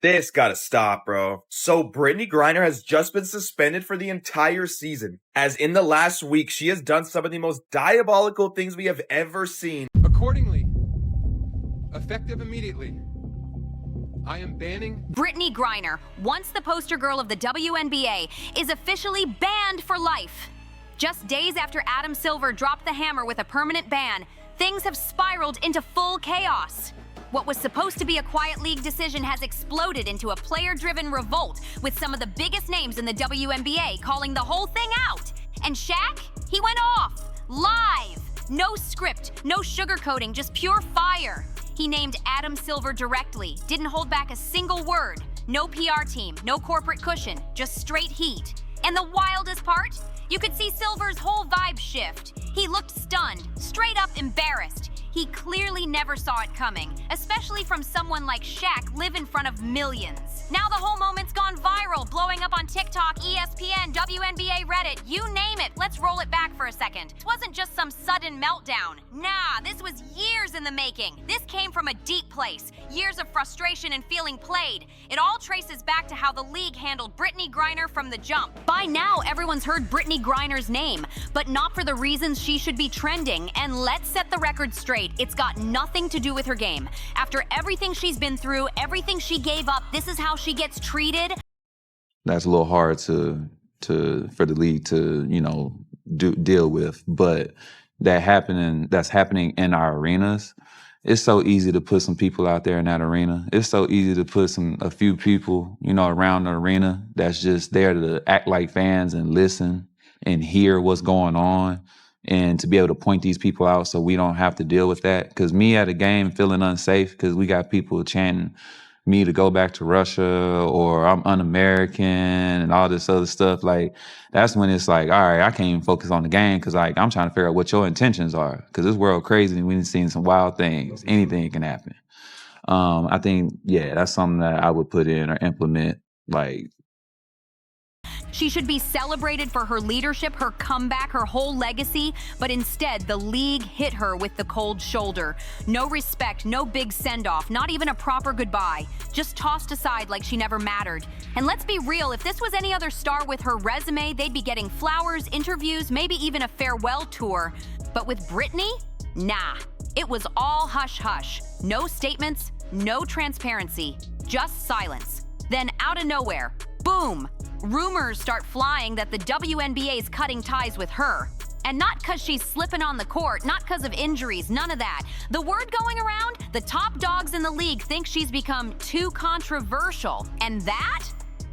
This gotta stop, bro. So Brittney Griner has just been suspended for the entire season, as in the last week she has done some of the most diabolical things we have ever seen. Accordingly, effective immediately, I am banning Brittney Griner, once the poster girl of the WNBA, is officially banned for life. Just days after Adam Silver dropped the hammer with a permanent ban, things have spiraled into full chaos. What was supposed to be a quiet league decision has exploded into a player-driven revolt, with some of the biggest names in the WNBA calling the whole thing out. And Shaq? He went off, live. No script, no sugarcoating, just pure fire. He named Adam Silver directly, didn't hold back a single word. No PR team, no corporate cushion, just straight heat. And the wildest part? You could see Silver's whole vibe shift. He looked stunned, straight up embarrassed. He clearly never saw it coming, especially from someone like Shaq, live in front of millions. Now the whole moment's gone viral, blowing up on TikTok, ESPN, WNBA, Reddit, you name it. Let's roll it back for a second. It wasn't just some sudden meltdown. Nah, this was years in the making. This came from a deep place, years of frustration and feeling played. It all traces back to how the league handled Brittney Griner from the jump. By now, everyone's heard Brittney Griner's name, but not for the reasons she should be trending. And let's set the record straight. It's got nothing to do with her game. After everything she's been through, everything she gave up, this is how she gets treated. That's a little hard for the league to, deal with, but that's happening in our arenas. It's so easy to put some people out there in that arena. It's so easy to put a few people, around the arena that's just there to act like fans and listen and hear what's going on, and to be able to point these people out so we don't have to deal with that. Because me at a game feeling unsafe because we got people chanting me to go back to Russia or I'm un-American and all this other stuff, like, that's when it's like, all right, I can't even focus on the game because, like, I'm trying to figure out what your intentions are, because this world crazy and we've seen some wild things. Anything can happen. I think, that's something that I would put in or implement, like. She should be celebrated for her leadership, her comeback, her whole legacy, but instead the league hit her with the cold shoulder. No respect, no big send-off, not even a proper goodbye. Just tossed aside like she never mattered. And let's be real, if this was any other star with her resume, they'd be getting flowers, interviews, maybe even a farewell tour. But with Brittney? Nah. It was all hush-hush. No statements, no transparency, just silence. Then out of nowhere, boom! Rumors start flying that the WNBA's cutting ties with her. And not because she's slipping on the court, not because of injuries, none of that. The word going around, the top dogs in the league think she's become too controversial. And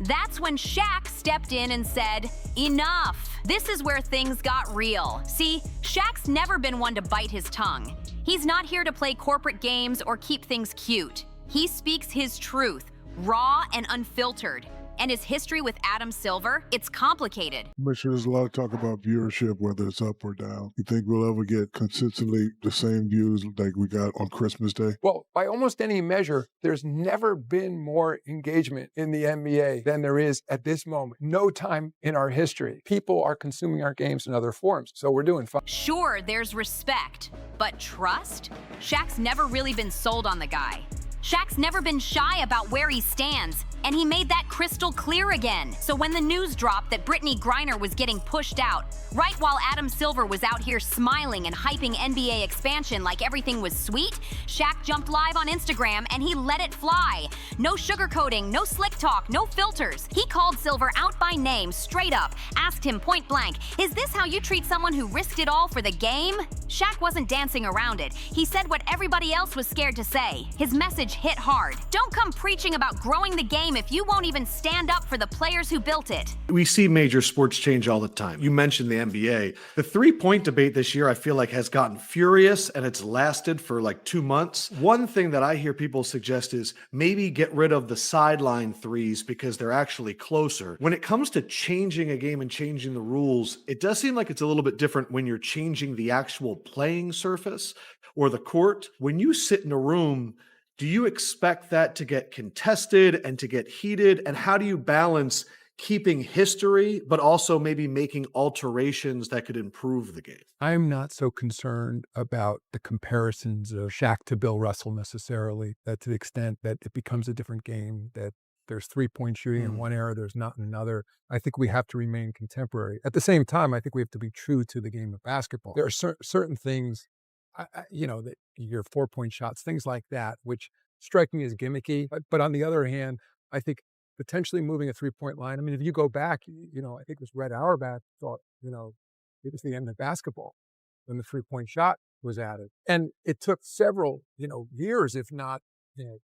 that's when Shaq stepped in and said, enough. This is where things got real. See, Shaq's never been one to bite his tongue. He's not here to play corporate games or keep things cute. He speaks his truth, raw and unfiltered. And his history with Adam Silver, it's complicated. I'm sure there's a lot of talk about viewership, whether it's up or down. You think we'll ever get consistently the same views like we got on Christmas Day? Well, by almost any measure, there's never been more engagement in the NBA than there is at this moment. No time in our history. People are consuming our games in other forms, so we're doing fine. Sure, there's respect, but trust? Shaq's never really been sold on the guy. Shaq's never been shy about where he stands, and he made that crystal clear again. So when the news dropped that Brittney Griner was getting pushed out, right while Adam Silver was out here smiling and hyping NBA expansion like everything was sweet, Shaq jumped live on Instagram and he let it fly. No sugarcoating, no slick talk, no filters. He called Silver out by name, straight up, asked him point blank, is this how you treat someone who risked it all for the game? Shaq wasn't dancing around it. He said what everybody else was scared to say. His message hit hard. Don't come preaching about growing the game if you won't even stand up for the players who built it. We see major sports change all the time. You mentioned the NBA. The three-point debate this year, I feel like, has gotten furious, and it's lasted for like 2 months. One thing that I hear people suggest is maybe get rid of the sideline threes because they're actually closer. When it comes to changing a game and changing the rules, it does seem like it's a little bit different when you're changing the actual playing surface or the court. When you sit in a room, do you expect that to get contested and to get heated? And how do you balance keeping history, but also maybe making alterations that could improve the game? I'm not so concerned about the comparisons of Shaq to Bill Russell necessarily, that to the extent that it becomes a different game, that there's three-point shooting in one era, there's not in another. I think we have to remain contemporary. At the same time, I think we have to be true to the game of basketball. There are certain things, that your 4-point shots, things like that, which strike me as gimmicky. But on the other hand, I think potentially moving a 3-point line. I mean, if you go back, I think it was Red Auerbach thought, it was the end of basketball when the 3-point shot was added. And it took several, years, if not,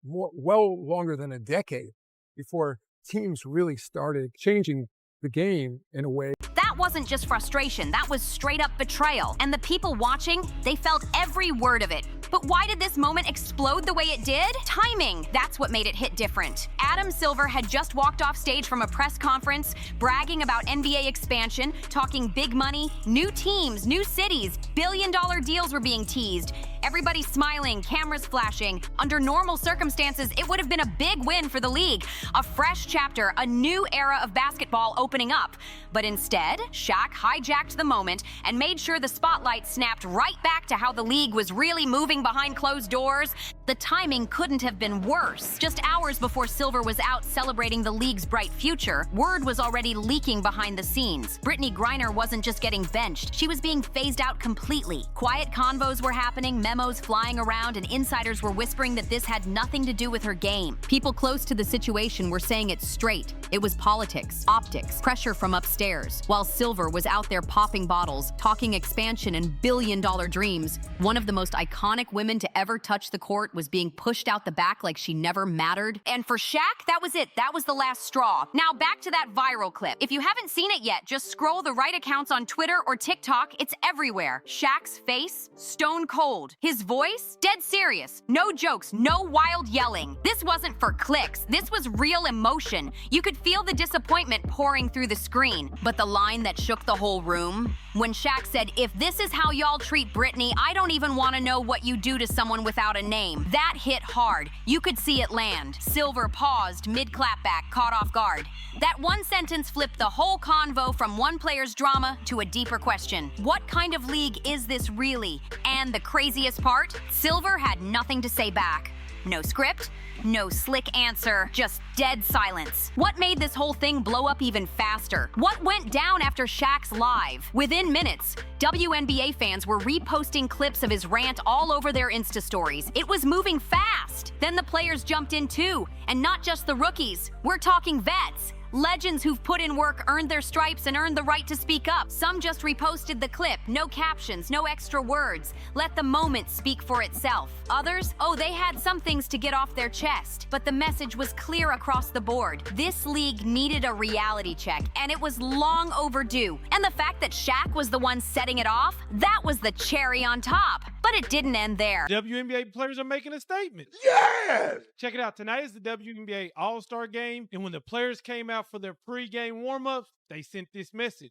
well longer than a decade before teams really started changing the game in a way. That wasn't just frustration, that was straight up betrayal. And the people watching, they felt every word of it. But why did this moment explode the way it did? Timing, that's what made it hit different. Adam Silver had just walked off stage from a press conference, bragging about NBA expansion, talking big money, new teams, new cities, billion-dollar deals were being teased. Everybody smiling, cameras flashing. Under normal circumstances, it would have been a big win for the league. A fresh chapter, a new era of basketball opening up. But instead, Shaq hijacked the moment and made sure the spotlight snapped right back to how the league was really moving behind closed doors. The timing couldn't have been worse. Just hours before Silver was out celebrating the league's bright future, word was already leaking behind the scenes. Brittney Griner wasn't just getting benched, she was being phased out completely. Quiet convos were happening, memos flying around, and insiders were whispering that this had nothing to do with her game. People close to the situation were saying it straight. It was politics, optics, pressure from upstairs. While Silver was out there popping bottles, talking expansion and billion-dollar dreams, one of the most iconic women to ever touch the court was being pushed out the back like she never mattered. And for Shaq, that was it. That was the last straw. Now back to that viral clip. If you haven't seen it yet, just scroll the right accounts on Twitter or TikTok. It's everywhere. Shaq's face, stone cold. His voice, dead serious. No jokes, no wild yelling. This wasn't for clicks. This was real emotion. You could feel the disappointment pouring through the screen. But the line that shook the whole room? When Shaq said, "If this is how y'all treat Brittney, I don't even want to know what you do to someone without a name." That hit hard. You could see it land. Silver paused mid-clapback, caught off guard. That one sentence flipped the whole convo from one player's drama to a deeper question. What kind of league is this really? And the craziest part? Silver had nothing to say back. No script, no slick answer, just dead silence. What made this whole thing blow up even faster? What went down after Shaq's live? Within minutes, WNBA fans were reposting clips of his rant all over their Insta stories. It was moving fast. Then the players jumped in too, and not just the rookies. We're talking vets. Legends who've put in work, earned their stripes, and earned the right to speak up. Some just reposted the clip, no captions, no extra words. Let the moment speak for itself. Others, they had some things to get off their chest, but the message was clear across the board. This league needed a reality check, and it was long overdue. And the fact that Shaq was the one setting it off, that was the cherry on top. But it didn't end there. WNBA players are making a statement. Yes! Check it out. Tonight is the WNBA All-Star Game, and when the players came out for their pre-game warm-ups, they sent this message.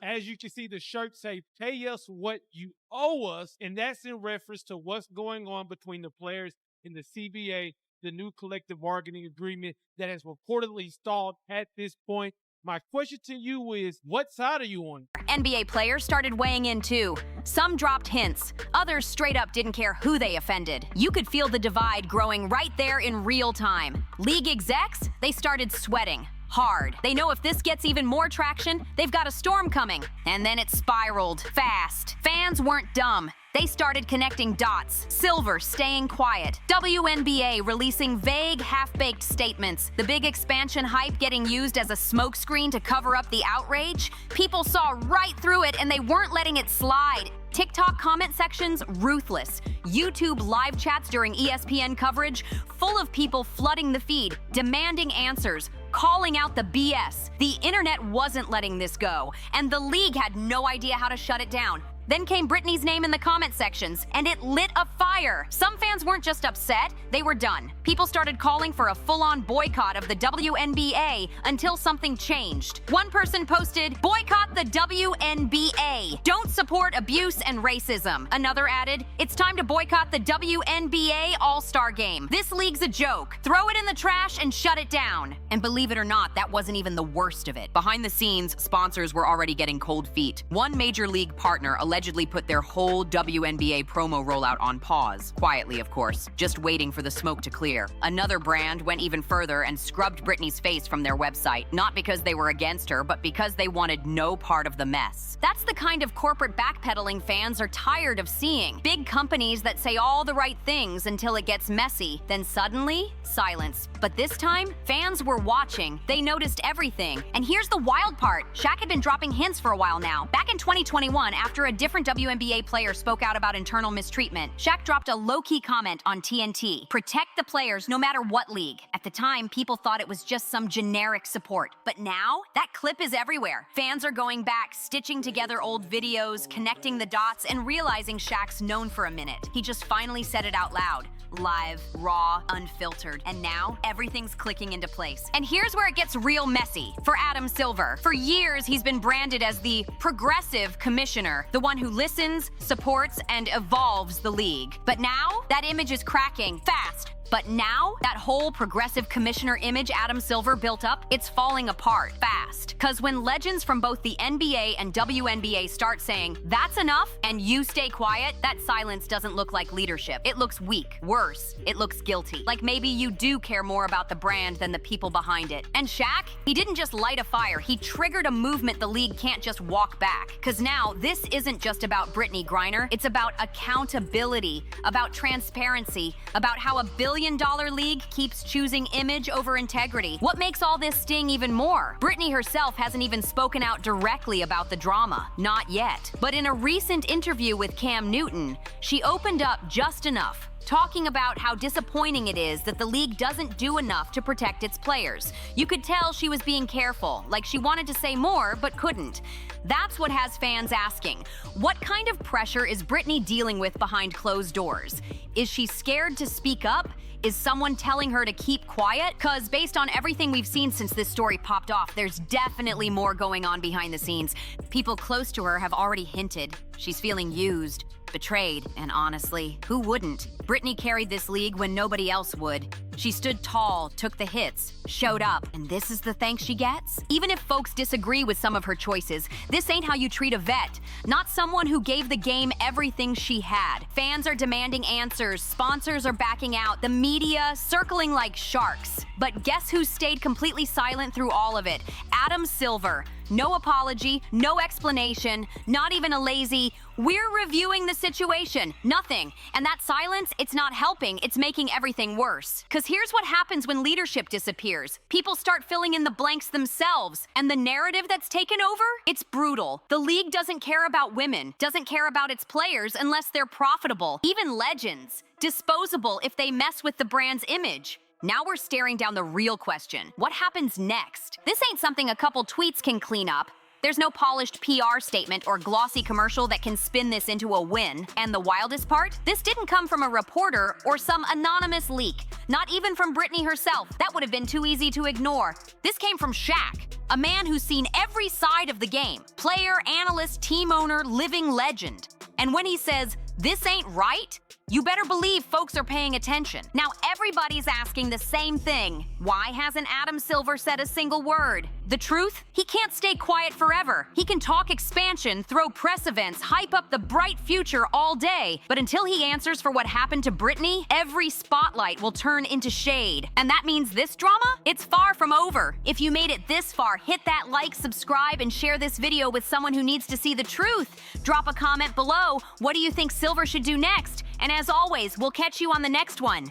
As you can see, the shirts say, "Pay us what you owe us," and that's in reference to what's going on between the players in the CBA, the new collective bargaining agreement that has reportedly stalled at this point. My question to you is, what side are you on? NBA players started weighing in too. Some dropped hints. Others straight up didn't care who they offended. You could feel the divide growing right there in real time. League execs, they started sweating. Hard. They know if this gets even more traction, they've got a storm coming. And then it spiraled fast. Fans weren't dumb. They started connecting dots. Silver staying quiet. WNBA releasing vague, half-baked statements. The big expansion hype getting used as a smokescreen to cover up the outrage. People saw right through it and they weren't letting it slide. TikTok comment sections, ruthless. YouTube live chats during ESPN coverage, full of people flooding the feed, demanding answers, calling out the BS. The internet wasn't letting this go, and the league had no idea how to shut it down. Then came Brittney's name in the comment sections, and it lit a fire. Some fans weren't just upset, they were done. People started calling for a full-on boycott of the WNBA until something changed. One person posted, "Boycott the WNBA. Don't support abuse and racism." Another added, "It's time to boycott the WNBA All-Star Game. This league's a joke. Throw it in the trash and shut it down." And believe it or not, that wasn't even the worst of it. Behind the scenes, sponsors were already getting cold feet. One major league partner allegedly put their whole WNBA promo rollout on pause, quietly of course, just waiting for the smoke to clear. Another brand went even further and scrubbed Brittney's face from their website, not because they were against her, but because they wanted no part of the mess. That's the kind of corporate backpedaling fans are tired of seeing. Big companies that say all the right things until it gets messy, then suddenly, silence. But this time, fans were watching. They noticed everything. And here's the wild part. Shaq had been dropping hints for a while now. Back in 2021, after a different WNBA player spoke out about internal mistreatment, Shaq dropped a low-key comment on TNT. Protect the players no matter what league. At the time, people thought it was just some generic support. But now, that clip is everywhere. Fans are going back, stitching together old videos, connecting the dots, and realizing Shaq's known for a minute. He just finally said it out loud. Live, raw, unfiltered, and now everything's clicking into place. And here's where it gets real messy for Adam Silver. For years, he's been branded as the progressive commissioner, the one who listens, supports, and evolves the league. But now, that image is cracking fast. But now, that whole progressive commissioner image Adam Silver built up, it's falling apart fast. Cause when legends from both the NBA and WNBA start saying, "That's enough," and you stay quiet, that silence doesn't look like leadership. It looks weak. Worse, it looks guilty. Like maybe you do care more about the brand than the people behind it. And Shaq, he didn't just light a fire, he triggered a movement the league can't just walk back. Cause now, this isn't just about Brittney Griner, it's about accountability, about transparency, about how a billion-dollar league keeps choosing image over integrity. What makes all this sting even more? Brittney herself hasn't even spoken out directly about the drama. Not yet. But in a recent interview with Cam Newton, she opened up just enough, talking about how disappointing it is that the league doesn't do enough to protect its players. You could tell she was being careful, like she wanted to say more but couldn't. That's what has fans asking. What kind of pressure is Brittney dealing with behind closed doors? Is she scared to speak up? Is someone telling her to keep quiet? Cause based on everything we've seen since this story popped off, there's definitely more going on behind the scenes. People close to her have already hinted she's feeling used, betrayed, and honestly, who wouldn't? Brittney carried this league when nobody else would. She stood tall, took the hits, showed up, and this is the thanks she gets? Even if folks disagree with some of her choices, this ain't how you treat a vet. Not someone who gave the game everything she had. Fans are demanding answers, sponsors are backing out, the media circling like sharks. But guess who stayed completely silent through all of it? Adam Silver. No apology, no explanation, not even a lazy, "We're reviewing the situation." Nothing. And that silence, it's not helping, it's making everything worse. Cause here's what happens when leadership disappears. People start filling in the blanks themselves. And the narrative that's taken over? It's brutal. The league doesn't care about women, doesn't care about its players unless they're profitable. Even legends. Disposable if they mess with the brand's image. Now we're staring down the real question. What happens next? This ain't something a couple tweets can clean up. There's no polished PR statement or glossy commercial that can spin this into a win. And the wildest part? This didn't come from a reporter or some anonymous leak. Not even from Brittney herself. That would have been too easy to ignore. This came from Shaq, a man who's seen every side of the game. Player, analyst, team owner, living legend. And when he says, "This ain't right," you better believe folks are paying attention. Now everybody's asking the same thing. Why hasn't Adam Silver said a single word? The truth? He can't stay quiet forever. He can talk expansion, throw press events, hype up the bright future all day. But until he answers for what happened to Brittney, every spotlight will turn into shade. And that means this drama? It's far from over. If you made it this far, hit that like, subscribe, and share this video with someone who needs to see the truth. Drop a comment below. What do you think Silver should do next? And as always, we'll catch you on the next one.